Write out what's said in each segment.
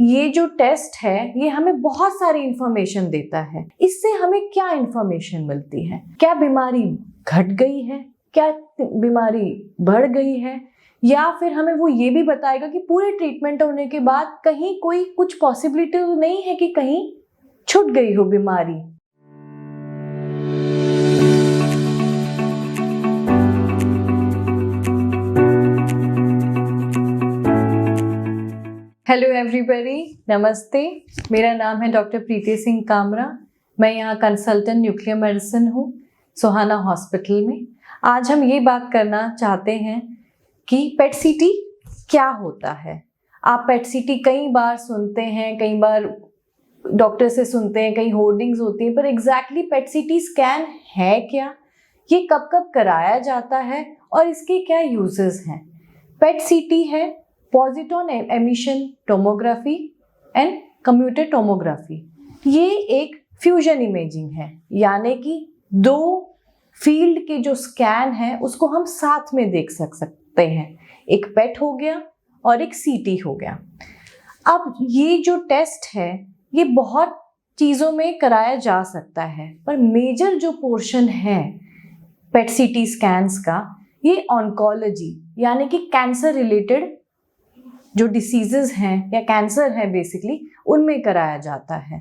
ये जो टेस्ट है ये हमें बहुत सारी इंफॉर्मेशन देता है। इससे हमें क्या इंफॉर्मेशन मिलती है? क्या बीमारी घट गई है, क्या बीमारी बढ़ गई है, या फिर हमें वो ये भी बताएगा कि पूरे ट्रीटमेंट होने के बाद कहीं कोई कुछ पॉसिबिलिटी तो नहीं है कि कहीं छूट गई हो बीमारी। हेलो एवरीबॉडी, नमस्ते। मेरा नाम है डॉक्टर प्रीति सिंह कामरा। मैं यहाँ कंसल्टेंट न्यूक्लियर मेडिसिन हूँ सोहाना हॉस्पिटल में। आज हम ये बात करना चाहते हैं कि पेट सीटी क्या होता है। आप पेट सीटी कई बार सुनते हैं, कई बार डॉक्टर से सुनते हैं, कई होर्डिंग्स होती हैं, पर एग्जैक्टली पेट सीटी स्कैन है क्या, ये कब कब कराया जाता है और इसके क्या यूजेस हैं। पेट सीटी है positron emission tomography and computer tomography. ये एक फ्यूजन इमेजिंग है, यानी कि दो फील्ड के जो स्कैन है उसको हम साथ में देख सकते हैं। एक पेट हो गया और एक सीटी हो गया। अब ये जो टेस्ट है ये बहुत चीज़ों में कराया जा सकता है, पर मेजर जो पोर्शन है पेट सीटी स्कैन्स का, ये ऑन्कोलॉजी यानी कि कैंसर रिलेटेड जो डिसीजेस हैं या कैंसर है बेसिकली, उनमें कराया जाता है।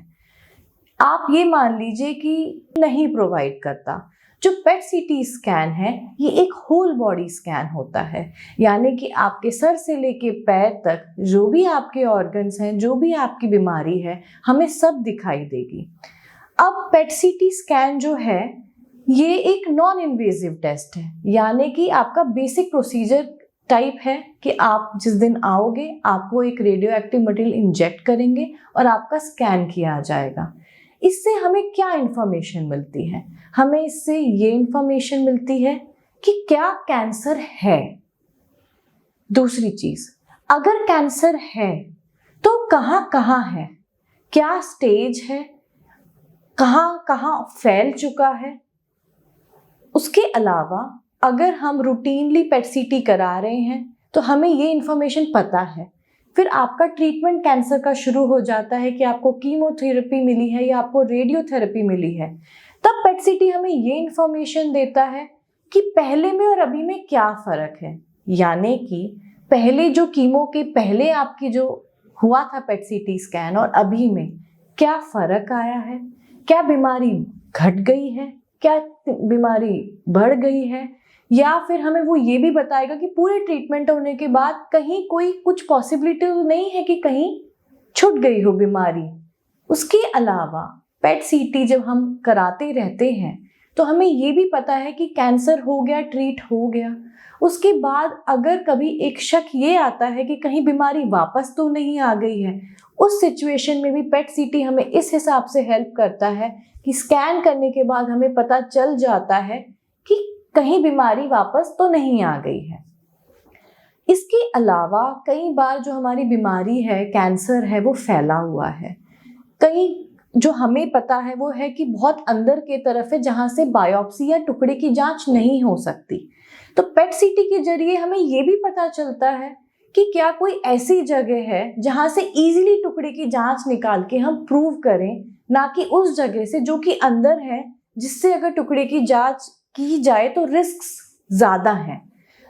आप ये मान लीजिए कि नहीं प्रोवाइड करता। जो पेट सीटी स्कैन है ये एक होल बॉडी स्कैन होता है, यानी कि आपके सर से लेके पैर तक जो भी आपके ऑर्गन्स हैं, जो भी आपकी बीमारी है, हमें सब दिखाई देगी। अब पेट सीटी स्कैन जो है ये एक नॉन इन्वेजिव टेस्ट है, यानी कि आपका बेसिक प्रोसीजर टाइप है कि आप जिस दिन आओगे आपको एक रेडियो एक्टिव मटेरियल इंजेक्ट करेंगे और आपका स्कैन किया जाएगा। इससे हमें क्या इंफॉर्मेशन मिलती है? हमें इससे ये इंफॉर्मेशन मिलती है कि क्या कैंसर है। दूसरी चीज, अगर कैंसर है तो कहाँ कहाँ है, क्या स्टेज है, कहाँ कहाँ फैल चुका है। उसके अलावा अगर हम रूटीनली पेट सीटी करा रहे हैं तो हमें ये इन्फॉर्मेशन पता है। फिर आपका ट्रीटमेंट कैंसर का शुरू हो जाता है कि आपको कीमोथेरेपी मिली है या आपको रेडियोथेरेपी मिली है, तब पेट सीटी हमें ये इन्फॉर्मेशन देता है कि पहले में और अभी में क्या फ़र्क है। यानी कि पहले जो कीमो के पहले आपकी जो हुआ था पेट सीटी स्कैन और अभी में क्या फ़र्क आया है, क्या बीमारी घट गई है, क्या बीमारी बढ़ गई है, या फिर हमें वो ये भी बताएगा कि पूरे ट्रीटमेंट होने के बाद कहीं कोई कुछ पॉसिबिलिटी तो नहीं है कि कहीं छूट गई हो बीमारी। उसके अलावा पेट सीटी जब हम कराते रहते हैं तो हमें ये भी पता है कि कैंसर हो गया, ट्रीट हो गया, उसके बाद अगर कभी एक शक ये आता है कि कहीं बीमारी वापस तो नहीं आ गई है, उस सिचुएशन में भी पेट सीटी हमें इस हिसाब से हेल्प करता है कि स्कैन करने के बाद हमें पता चल जाता है कि कहीं बीमारी वापस तो नहीं आ गई है। इसके अलावा कई बार जो हमारी बीमारी है, कैंसर है, वो फैला हुआ है। कई जो हमें पता है वो है कि बहुत अंदर के तरफ है जहाँ से बायोप्सी या टुकड़े की जांच नहीं हो सकती। तो पेट सीटी के जरिए हमें ये भी पता चलता है कि क्या कोई ऐसी जगह है जहाँ से इजीली टुकड़े की जांच निकाल के हम प्रूव करें, ना कि उस जगह से जो कि अंदर है, जिससे अगर टुकड़े की जांच की जाए तो रिस्क ज़्यादा हैं।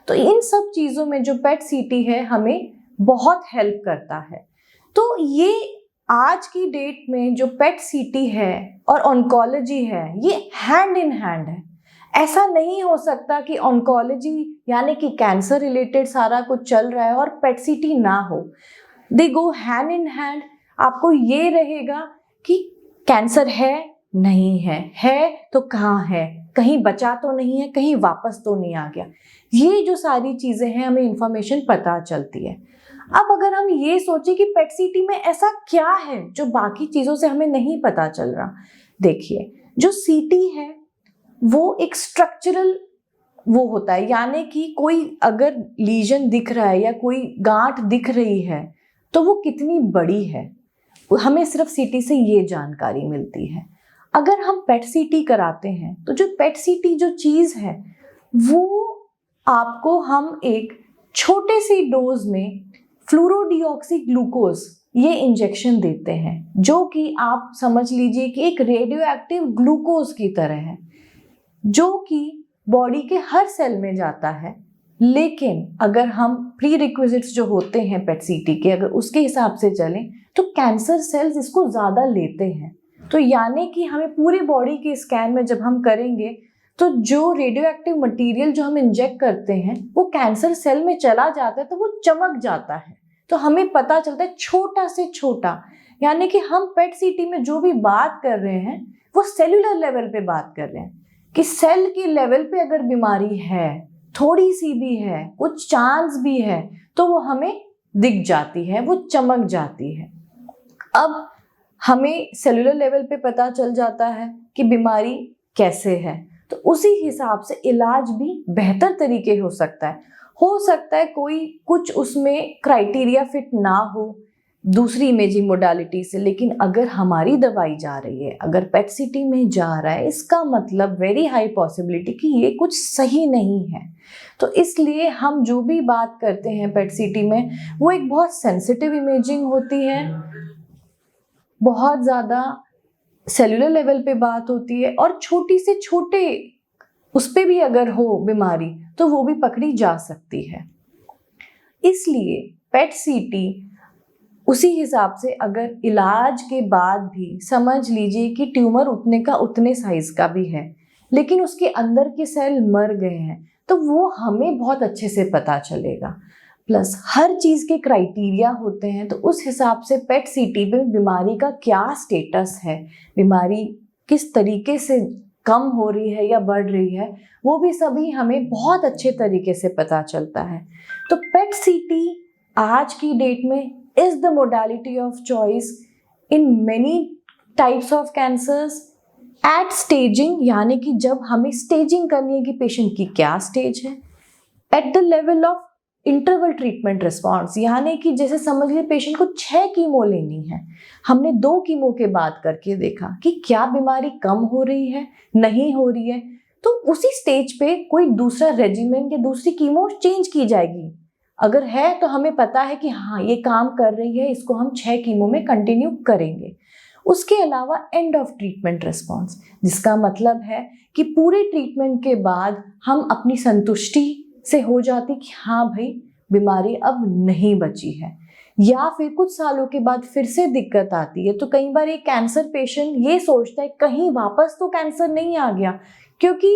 तो इन सब चीज़ों में जो पेट सीटी है हमें बहुत हेल्प करता है। तो ये आज की डेट में जो पेट सीटी है और ऑन्कोलॉजी है ये हैंड इन हैंड है। ऐसा नहीं हो सकता कि ऑन्कोलॉजी यानी कि कैंसर रिलेटेड सारा कुछ चल रहा है और पेट सीटी ना हो। दे गो हैंड इन हैंड। आपको ये रहेगा कि कैंसर है, नहीं है तो कहाँ है, कहीं बचा तो नहीं है, कहीं वापस तो नहीं आ गया। ये जो सारी चीज़ें हैं हमें इंफॉर्मेशन पता चलती है। अब अगर हम ये सोचें कि पेट सीटी में ऐसा क्या है जो बाकी चीज़ों से हमें नहीं पता चल रहा, देखिए जो सीटी है वो एक स्ट्रक्चरल वो होता है, यानी कि कोई अगर लीजन दिख रहा है या कोई गांठ दिख रही है तो वो कितनी बड़ी है, हमें सिर्फ सीटी से ये जानकारी मिलती है। अगर हम पेट सीटी कराते हैं तो जो पेट सीटी जो चीज़ है वो आपको हम एक छोटे सी डोज में फ्लोरोडिऑक्सी ग्लूकोज ये इंजेक्शन देते हैं, जो कि आप समझ लीजिए कि एक रेडियो एक्टिव ग्लूकोज की तरह है, जो कि बॉडी के हर सेल में जाता है। लेकिन अगर हम प्री रिक्विजिट्स जो होते हैं पेट सीटी के, अगर उसके हिसाब से चलें तो कैंसर सेल्स इसको ज़्यादा लेते हैं। तो यानी कि हमें पूरे बॉडी के स्कैन में जब हम करेंगे तो जो रेडियो एक्टिव मटीरियल जो हम इंजेक्ट करते हैं वो कैंसर सेल में चला जाता है, तो वो चमक जाता है। तो हमें पता चलता है छोटा से छोटा, यानी कि हम पेट सीटी में जो भी बात कर रहे हैं वो सेल्यूलर लेवल पे बात कर रहे हैं कि सेल के लेवल पे अगर बीमारी है, थोड़ी सी भी है, कुछ चांस भी है, तो वो हमें दिख जाती है, वो चमक जाती है। अब हमें सेलुलर लेवल पे पता चल जाता है कि बीमारी कैसे है, तो उसी हिसाब से इलाज भी बेहतर तरीके हो सकता है। कोई कुछ उसमें क्राइटेरिया फिट ना हो दूसरी इमेजिंग मोडालिटी से, लेकिन अगर हमारी दवाई जा रही है, अगर पेट सीटी में जा रहा है, इसका मतलब वेरी हाई पॉसिबिलिटी कि ये कुछ सही नहीं है। तो इसलिए हम जो भी बात करते हैं पेट सीटी में, वो एक बहुत सेंसिटिव इमेजिंग होती है, बहुत ज़्यादा सेलुलर लेवल पे बात होती है, और छोटी से छोटे उस पे भी अगर हो बीमारी तो वो भी पकड़ी जा सकती है। इसलिए पेट सीटी उसी हिसाब से अगर इलाज के बाद भी समझ लीजिए कि ट्यूमर उतने का उतने साइज का भी है, लेकिन उसके अंदर के सेल मर गए हैं, तो वो हमें बहुत अच्छे से पता चलेगा। प्लस हर चीज़ के क्राइटेरिया होते हैं, तो उस हिसाब से पेट सीटी में बीमारी का क्या स्टेटस है, बीमारी किस तरीके से कम हो रही है या बढ़ रही है, वो भी सभी हमें बहुत अच्छे तरीके से पता चलता है। तो पेट सीटी आज की डेट में is the modality of choice in many types of cancers at staging, यानी कि जब हमें स्टेजिंग करनी है कि पेशेंट की क्या स्टेज है, at the level of interval treatment response, यानी कि जैसे समझ लीजिए पेशेंट को 6 कीमो लेनी है, हमने 2 कीमो के बाद करके देखा कि क्या बीमारी कम हो रही है, नहीं हो रही है, तो उसी स्टेज पे कोई दूसरा रेजिमेंट या दूसरी कीमो चेंज की जाएगी। अगर है तो हमें पता है कि हाँ ये काम कर रही है, इसको हम 6 कीमो में कंटिन्यू करेंगे। उसके अलावा एंड ऑफ ट्रीटमेंट रिस्पॉन्स, जिसका मतलब है कि पूरे ट्रीटमेंट के बाद हम अपनी संतुष्टि से हो जाती कि हाँ भाई बीमारी अब नहीं बची है, या फिर कुछ सालों के बाद फिर से दिक्कत आती है। तो कई बार एक कैंसर पेशेंट ये सोचता है कहीं वापस तो कैंसर नहीं आ गया, क्योंकि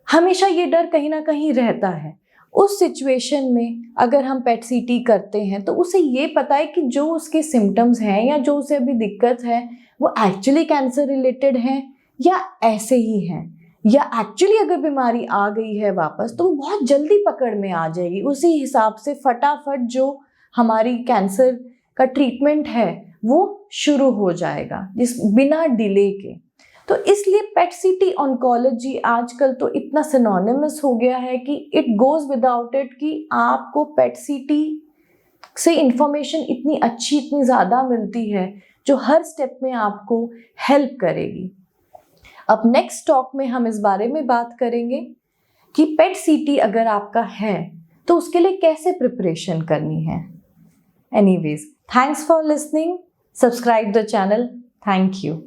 हमेशा ये डर कहीं ना कहीं रहता है। उस सिचुएशन में अगर हम पेट सीटी करते हैं तो उसे ये पता है कि जो उसके सिम्टम्स हैं या जो उसे अभी दिक्कत है वो एक्चुअली कैंसर रिलेटेड हैं या ऐसे ही हैं, या एक्चुअली अगर बीमारी आ गई है वापस तो वो बहुत जल्दी पकड़ में आ जाएगी। उसी हिसाब से फटाफट जो हमारी कैंसर का ट्रीटमेंट है वो शुरू हो जाएगा बिना डिले के। तो इसलिए पेट सीटी ऑन्कोलॉजी आजकल तो इतना सिनोनिमस हो गया है कि इट गोज विदाउट इट कि आपको पेट सीटी से इंफॉर्मेशन इतनी अच्छी, इतनी ज़्यादा मिलती है जो हर स्टेप में आपको हेल्प करेगी। अब नेक्स्ट टॉक में हम इस बारे में बात करेंगे कि पेट सीटी अगर आपका है तो उसके लिए कैसे प्रिपरेशन करनी है। Anyways, thanks for listening, subscribe the channel, thank you.